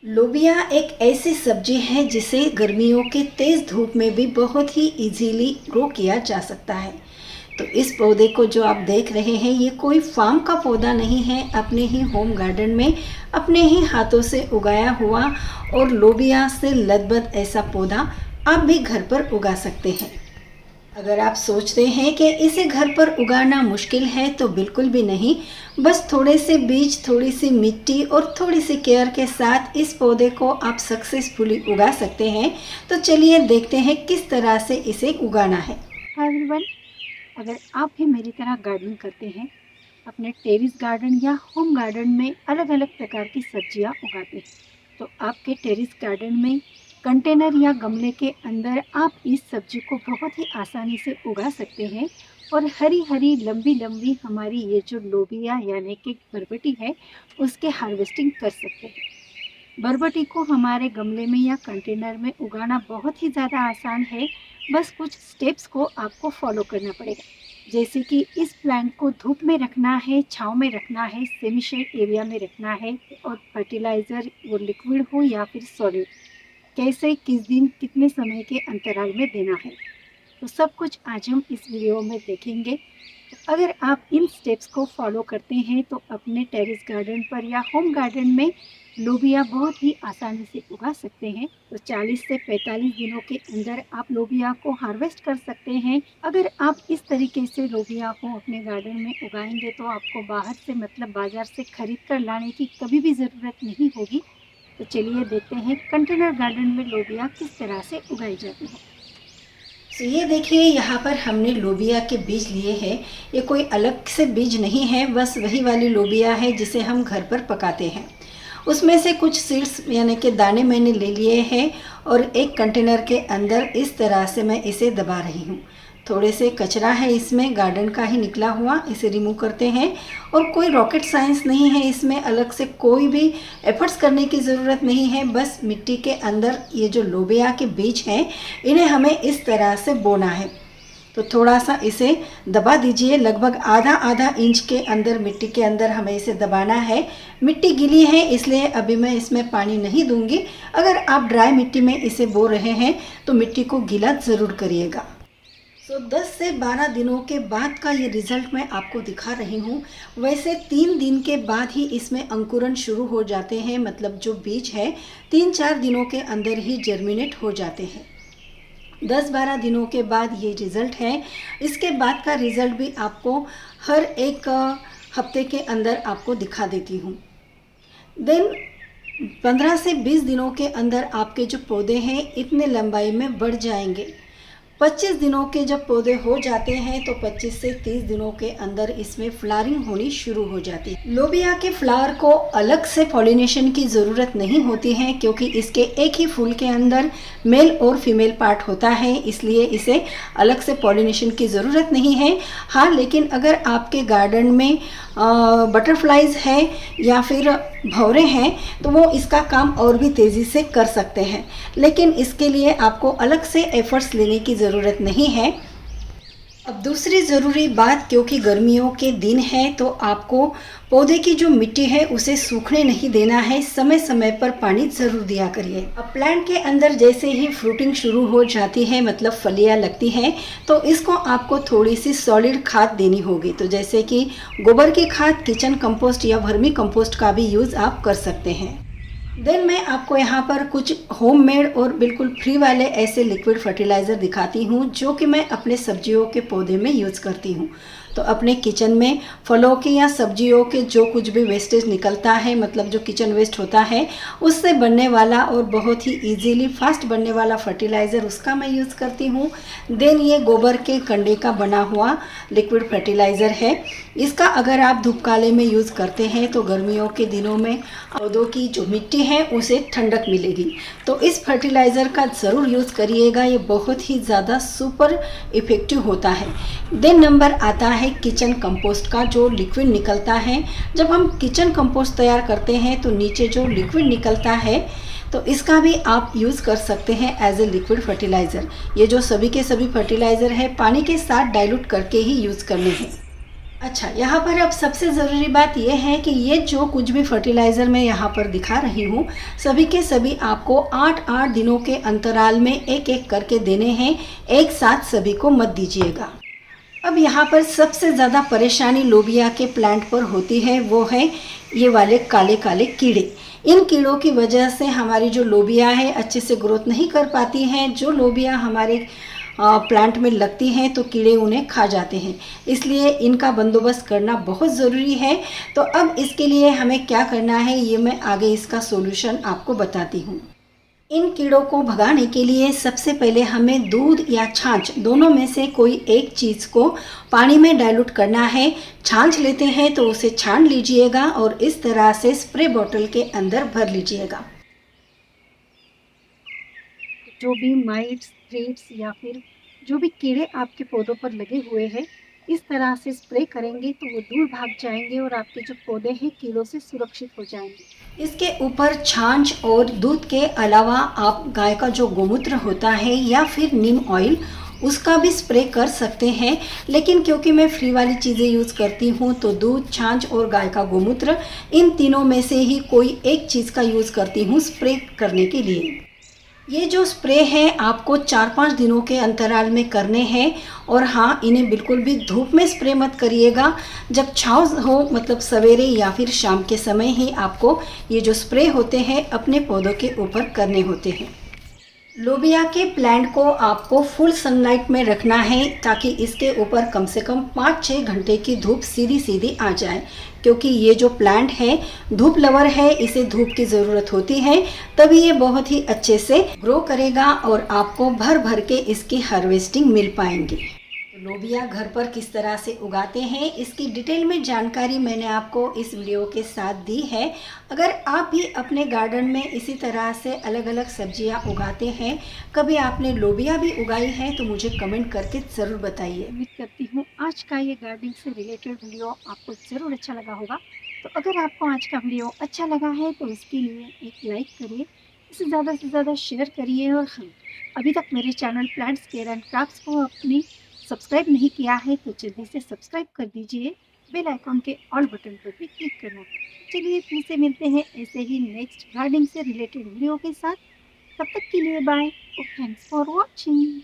लोबिया एक ऐसी सब्जी है जिसे गर्मियों के तेज़ धूप में भी बहुत ही इजीली ग्रो किया जा सकता है। तो इस पौधे को जो आप देख रहे हैं ये कोई फार्म का पौधा नहीं है, अपने ही होम गार्डन में अपने ही हाथों से उगाया हुआ और लोबिया से लदबद ऐसा पौधा आप भी घर पर उगा सकते हैं। अगर आप सोचते हैं कि इसे घर पर उगाना मुश्किल है तो बिल्कुल भी नहीं। बस थोड़े से बीज, थोड़ी सी मिट्टी और थोड़ी सी केयर के साथ इस पौधे को आप सक्सेसफुली उगा सकते हैं। तो चलिए देखते हैं किस तरह से इसे उगाना है। हाय एवरीवन, अगर आप भी मेरी तरह गार्डनिंग करते हैं, अपने टेरेस गार्डन या होम गार्डन में अलग अलग प्रकार की सब्जियां उगाते हैं, तो आपके टेरेस गार्डन में कंटेनर या गमले के अंदर आप इस सब्जी को बहुत ही आसानी से उगा सकते हैं और हरी हरी लंबी लंबी हमारी ये जो लोबिया यानी कि बरबटी है उसके हार्वेस्टिंग कर सकते हैं। बरबटी को हमारे गमले में या कंटेनर में उगाना बहुत ही ज़्यादा आसान है। बस कुछ स्टेप्स को आपको फॉलो करना पड़ेगा, जैसे कि इस प्लांट को धूप में रखना है, छांव में रखना है, सेमी शेड एरिया में रखना है और फर्टिलाइज़र वो लिक्विड हो या फिर सॉलिड, कैसे, किस दिन, कितने समय के अंतराल में देना है, तो सब कुछ आज हम इस वीडियो में देखेंगे। तो अगर आप इन स्टेप्स को फॉलो करते हैं तो अपने टेरेस गार्डन पर या होम गार्डन में लोबिया बहुत ही आसानी से उगा सकते हैं। तो 40 से 45 दिनों के अंदर आप लोबिया को हार्वेस्ट कर सकते हैं। अगर आप इस तरीके से लोबिया को अपने गार्डन में उगाएंगे तो आपको बाहर से मतलब बाजार से खरीद कर लाने की कभी भी ज़रूरत नहीं होगी। तो चलिए देखते हैं कंटेनर गार्डन में लोबिया किस तरह से उगाई जाती है। तो ये देखिए यहाँ पर हमने लोबिया के बीज लिए हैं। ये कोई अलग से बीज नहीं है, बस वही वाली लोबिया है जिसे हम घर पर पकाते हैं। उसमें से कुछ सीड्स यानी कि दाने मैंने ले लिए हैं और एक कंटेनर के अंदर इस तरह से मैं इसे दबा रही हूँ। थोड़े से कचरा है इसमें, गार्डन का ही निकला हुआ, इसे रिमूव करते हैं। और कोई रॉकेट साइंस नहीं है इसमें, अलग से कोई भी एफर्ट्स करने की ज़रूरत नहीं है। बस मिट्टी के अंदर ये जो लोबिया के बीज हैं इन्हें हमें इस तरह से बोना है। तो थोड़ा सा इसे दबा दीजिए, लगभग आधा आधा इंच के अंदर मिट्टी के अंदर हमें इसे दबाना है। मिट्टी गीली है इसलिए अभी मैं इसमें पानी नहीं दूंगी। अगर आप ड्राई मिट्टी में इसे बो रहे हैं तो मिट्टी को गीला ज़रूर करिएगा। तो 10 से 12 दिनों के बाद का ये रिज़ल्ट मैं आपको दिखा रही हूँ। वैसे 3 दिन के बाद ही इसमें अंकुरन शुरू हो जाते हैं, मतलब जो बीज है 3-4 दिनों के अंदर ही जर्मिनेट हो जाते हैं। 10-12 दिनों के बाद ये रिज़ल्ट है। इसके बाद का रिज़ल्ट भी आपको हर एक हफ्ते के अंदर आपको दिखा देती हूँ। देन 15 से 20 दिनों के अंदर आपके जो पौधे हैं इतने लंबाई में बढ़ जाएंगे। 25 दिनों के जब पौधे हो जाते हैं तो 25 से 30 दिनों के अंदर इसमें फ्लावरिंग होनी शुरू हो जाती है। लोबिया के फ्लावर को अलग से पॉलिनेशन की ज़रूरत नहीं होती है क्योंकि इसके एक ही फूल के अंदर मेल और फीमेल पार्ट होता है, इसलिए इसे अलग से पॉलिनेशन की ज़रूरत नहीं है। हाँ, लेकिन अगर आपके गार्डन में बटरफ्लाइज है या फिर भंवरे हैं तो वो इसका काम और भी तेज़ी से कर सकते हैं, लेकिन इसके लिए आपको अलग से एफर्ट्स लेने की ज़रूरत नहीं है। अब दूसरी ज़रूरी बात, क्योंकि गर्मियों के दिन हैं तो आपको पौधे की जो मिट्टी है उसे सूखने नहीं देना है, समय समय पर पानी ज़रूर दिया करिए। अब प्लांट के अंदर जैसे ही फ्रूटिंग शुरू हो जाती है, मतलब फलियाँ लगती हैं, तो इसको आपको थोड़ी सी सॉलिड खाद देनी होगी। तो जैसे कि गोबर की खाद, किचन कंपोस्ट या वर्मी कंपोस्ट का भी यूज़ आप कर सकते हैं। देन मैं आपको यहाँ पर कुछ होममेड और बिल्कुल फ्री वाले ऐसे लिक्विड फर्टिलाइज़र दिखाती हूँ जो कि मैं अपने सब्जियों के पौधे में यूज़ करती हूँ। तो अपने किचन में फलों के या सब्जियों के जो कुछ भी वेस्टेज निकलता है, मतलब जो किचन वेस्ट होता है, उससे बनने वाला और बहुत ही इजीली फास्ट बनने वाला फर्टिलाइज़र उसका मैं यूज़ करती हूँ। देन ये गोबर के कंडे का बना हुआ लिक्विड फर्टिलाइज़र है। इसका अगर आप धूपकाले में यूज़ करते हैं तो गर्मियों के दिनों में पौधों की जो मिट्टी है उसे ठंडक मिलेगी। तो इस फर्टिलाइज़र का ज़रूर यूज़ करिएगा, ये बहुत ही ज़्यादा सुपर इफ़ेक्टिव होता है। देन नंबर आता है किचन कंपोस्ट का, जो लिक्विड निकलता है। जब हम किचन कंपोस्ट तैयार करते हैं तो नीचे जो लिक्विड निकलता है तो इसका भी आप यूज़ कर सकते हैं एज ए लिक्विड फर्टिलाइज़र। ये जो सभी के सभी फर्टिलाइज़र है पानी के साथ डाइल्यूट करके ही यूज़ करने हैं। अच्छा, यहाँ पर अब सबसे ज़रूरी बात ये है कि ये जो कुछ भी फर्टिलाइज़र मैं यहाँ पर दिखा रही हूँ, सभी के सभी आपको 8-8 दिनों के अंतराल में एक-एक करके देने हैं, एक साथ सभी को मत दीजिएगा। अब यहाँ पर सबसे ज़्यादा परेशानी लोबिया के प्लांट पर होती है, वो है ये वाले काले-काले कीड़े। इन कीड़ों की वजह से हमारी जो लोबिया है अच्छे से ग्रोथ नहीं कर पाती हैं। जो लोबिया हमारे प्लांट में लगती हैं तो कीड़े उन्हें खा जाते हैं, इसलिए इनका बंदोबस्त करना बहुत ज़रूरी है। तो अब इसके लिए हमें क्या करना है, ये मैं आगे इसका सॉल्यूशन आपको बताती हूँ। इन कीड़ों को भगाने के लिए सबसे पहले हमें दूध या छाछ दोनों में से कोई एक चीज़ को पानी में डाइल्यूट करना है। छाछ लेते हैं तो उसे छान लीजिएगा और इस तरह से स्प्रे बॉटल के अंदर भर लीजिएगा। जो भी माइट्स, थ्रिप्स या फिर जो भी कीड़े आपके पौधों पर लगे हुए हैं, इस तरह से स्प्रे करेंगे तो वो दूर भाग जाएंगे और आपके जो पौधे हैं कीड़ों से सुरक्षित हो जाएंगे। इसके ऊपर छाछ और दूध के अलावा आप गाय का जो गोमूत्र होता है या फिर नीम ऑयल, उसका भी स्प्रे कर सकते हैं। लेकिन क्योंकि मैं फ्री वाली चीज़ें यूज़ करती हूँ तो दूध, छाछ और गाय का गोमूत्र, इन तीनों में से ही कोई एक चीज़ का यूज़ करती हूँ स्प्रे करने के लिए। ये जो स्प्रे है आपको 4-5 दिनों के अंतराल में करने हैं। और हाँ, इन्हें बिल्कुल भी धूप में स्प्रे मत करिएगा। जब छाँव हो, मतलब सवेरे या फिर शाम के समय ही आपको ये जो स्प्रे होते हैं अपने पौधों के ऊपर करने होते हैं। लोबिया के प्लांट को आपको फुल सनलाइट में रखना है ताकि इसके ऊपर कम से कम 5-6 घंटे की धूप सीधी सीधी आ जाए, क्योंकि ये जो प्लांट है धूप लवर है, इसे धूप की ज़रूरत होती है, तभी ये बहुत ही अच्छे से ग्रो करेगा और आपको भर भर के इसकी हार्वेस्टिंग मिल पाएंगी। लोबिया घर पर किस तरह से उगाते हैं, इसकी डिटेल में जानकारी मैंने आपको इस वीडियो के साथ दी है। अगर आप भी अपने गार्डन में इसी तरह से अलग अलग सब्जियां उगाते हैं, कभी आपने लोबिया भी उगाई है, तो मुझे कमेंट करके ज़रूर बताइए। उम्मीद करती हूँ आज का ये गार्डनिंग से रिलेटेड वीडियो आपको ज़रूर अच्छा लगा होगा। तो अगर आपको आज का वीडियो अच्छा लगा है तो इसके लिए एक लाइक करिए, इसे ज़्यादा से ज़्यादा शेयर करिए। और हाँ, अभी तक मेरे channel plants care and crafts को अपनी सब्सक्राइब नहीं किया है तो जल्दी से सब्सक्राइब कर दीजिए। बेल आइकॉन के ऑल बटन पर भी क्लिक करना। चलिए फिर से मिलते हैं ऐसे ही नेक्स्ट गार्डनिंग से रिलेटेड वीडियो के साथ। तब तक के लिए बाय। Thanks for watching.